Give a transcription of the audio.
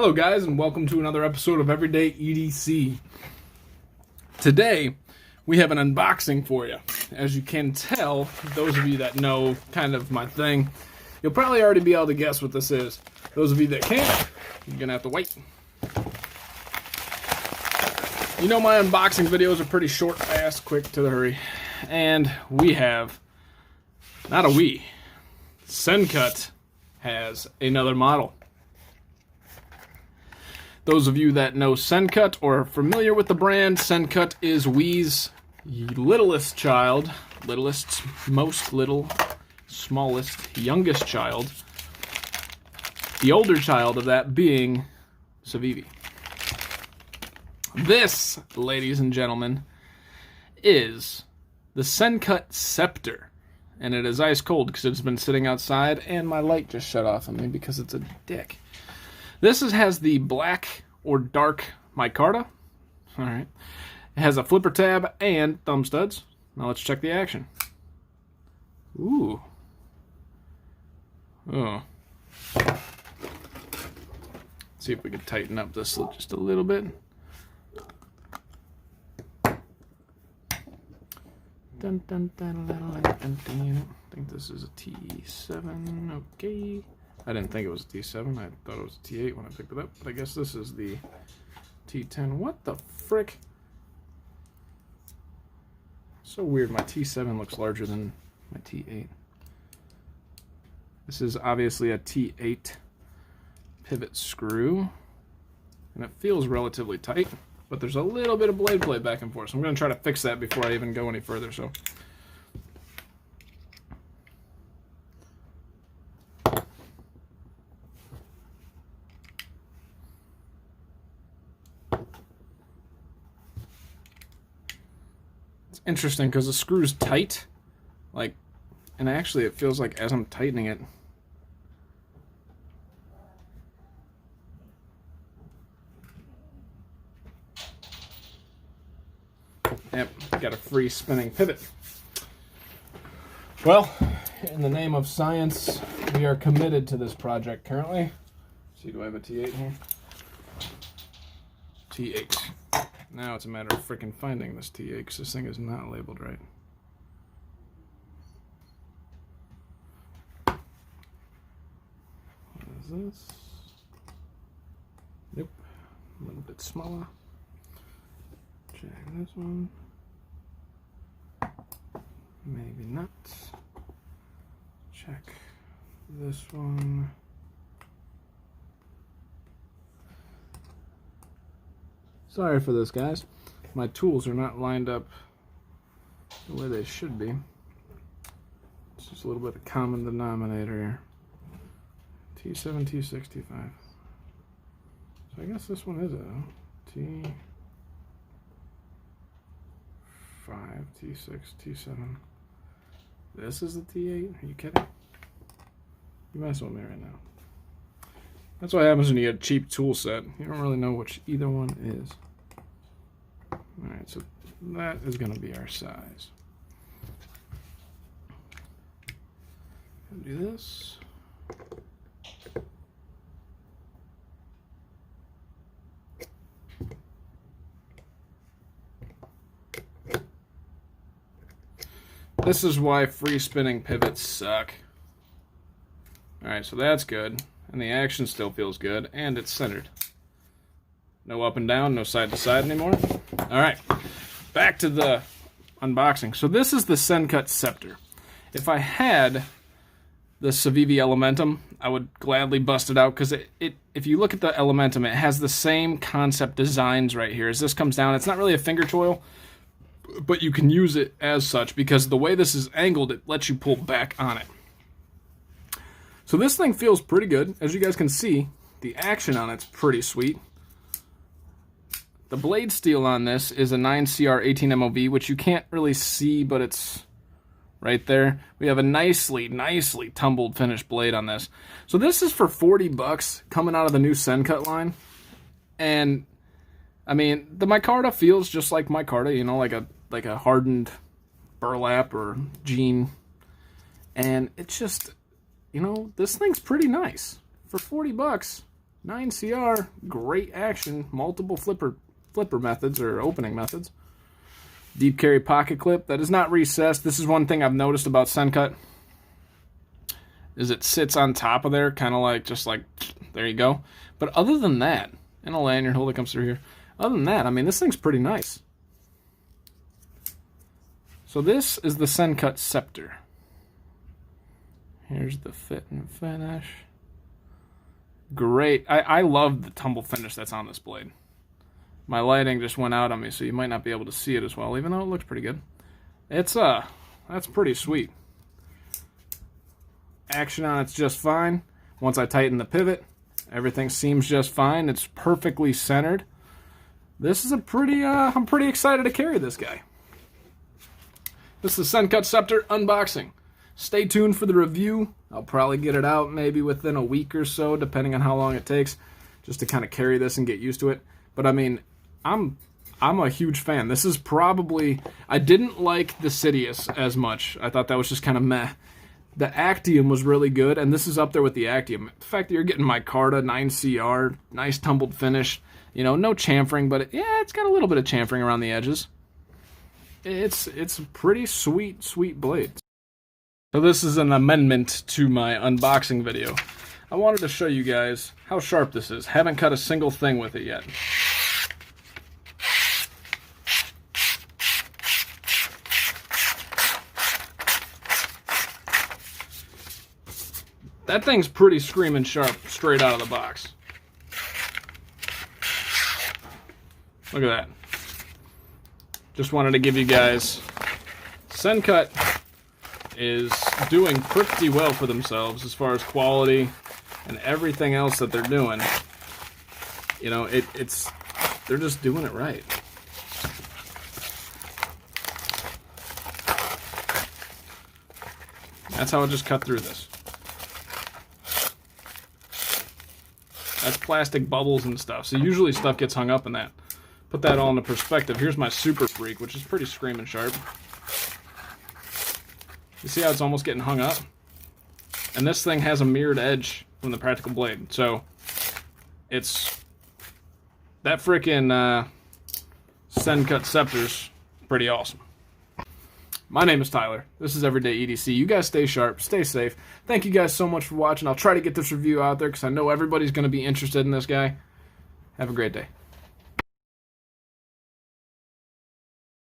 Hello guys, and welcome to another episode of Everyday EDC. Today, we have an unboxing for you. As you can tell, those of you that know kind of my thing, you'll probably already be able to guess what this is. Those of you that can't, you're gonna have to wait. You know my unboxing videos are pretty short, fast, quick, to the hurry. And we have, Sencut has another model. Those of you that know Sencut or are familiar with the brand, Sencut is Wii's littlest child, most little, smallest, youngest child. The older child of that being CIVIVI. This, ladies and gentlemen, is the Sencut Scepter. And it is ice cold because it's been sitting outside and my light just shut off on me because it's a dick. This has the black or dark micarta. Alright. It has a flipper tab and thumb studs. Now let's check the action. Ooh. Oh. See if we can tighten up this just a little bit. Dun, dun, dun, dun, dun, dun. I think this is a T7. Okay. I didn't think it was a T7. I thought it was a T8 when I picked it up. But I guess this is the T10. What the frick? So weird. My T7 looks larger than my T8. This is obviously a T8 pivot screw. And it feels relatively tight. But there's a little bit of blade play back and forth. So I'm going to try to fix that before I even go any further. So. It's interesting because the screw's tight. And actually it feels like as I'm tightening it, yep, got a free spinning pivot. Well, in the name of science, we are committed to this project currently. Let's see, do I have a T8 here? T8. Now it's a matter of freaking finding this T8 because this thing is not labeled right. What is this? Nope. A little bit smaller. Check this one. Maybe not. Check this one. Sorry for this, guys. My tools are not lined up the way they should be. It's just a little bit of common denominator here. T7, T6, T5. So I guess this one is a T5, T6, T7. This is the T8? Are you kidding? You're messing with me right now. That's what happens when you get a cheap tool set. You don't really know which either one is. Alright, so that is going to be our size. Do this. This is why free spinning pivots suck. Alright, so that's good. And the action still feels good, and it's centered. No up and down, no side to side anymore. Alright, back to the unboxing. So this is the Sencut Scepter. If I had the CIVIVI Elementum, I would gladly bust it out, because if you look at the Elementum, it has the same concept designs right here. As this comes down, it's not really a finger choil, but you can use it as such, because the way this is angled, it lets you pull back on it. So this thing feels pretty good. As you guys can see, the action on it's pretty sweet. The blade steel on this is a 9CR 18 MOV, which you can't really see, but it's right there. We have a nicely tumbled finished blade on this. So this is for $40 coming out of the new Sencut line. And I mean, the micarta feels just like micarta, you know, like a hardened burlap or jean. And it's just, you know, this thing's pretty nice. For $40, 9CR, great action, multiple flipper methods or opening methods. Deep carry pocket clip that is not recessed. This is one thing I've noticed about Sencut, is it sits on top of there, kind of like, just like, there you go. But other than that, and a lanyard hole that comes through here. Other than that, I mean, this thing's pretty nice. So this is the Sencut Scepter. Here's the fit and finish. Great. I love the tumble finish that's on this blade. My lighting just went out on me, so you might not be able to see it as well, even though it looks pretty good. It's, that's pretty sweet. Action on it's just fine. Once I tighten the pivot, everything seems just fine. It's perfectly centered. This is a pretty, I'm pretty excited to carry this guy. This is the Sencut Scepter unboxing. Stay tuned for the review. I'll probably get it out maybe within a week or so, depending on how long it takes, just to kind of carry this and get used to it. But I mean, I'm a huge fan. This is probably, I didn't like the Sidious as much. I thought that was just kind of meh. The Actium was really good, and this is up there with the Actium. The fact that you're getting micarta, 9CR, nice tumbled finish, you know, no chamfering, but it's got a little bit of chamfering around the edges. It's a pretty sweet blade. So this is an amendment to my unboxing video. I wanted to show you guys how sharp this is. Haven't cut a single thing with it yet. That thing's pretty screaming sharp straight out of the box. Look at that. Just wanted to give you guys, Sencut is doing pretty well for themselves as far as quality and everything else that they're doing. You know, they're just doing it right. That's how it just cut through this. That's plastic bubbles and stuff. So usually stuff gets hung up in that. Put that all into perspective. Here's my Super Freak, which is pretty screaming sharp. You see how it's almost getting hung up? And this thing has a mirrored edge from the practical blade. So it's that frickin' Sencut Scepter's pretty awesome. My name is Tyler. This is Everyday EDC. You guys stay sharp, stay safe. Thank you guys so much for watching. I'll try to get this review out there because I know everybody's going to be interested in this guy. Have a great day.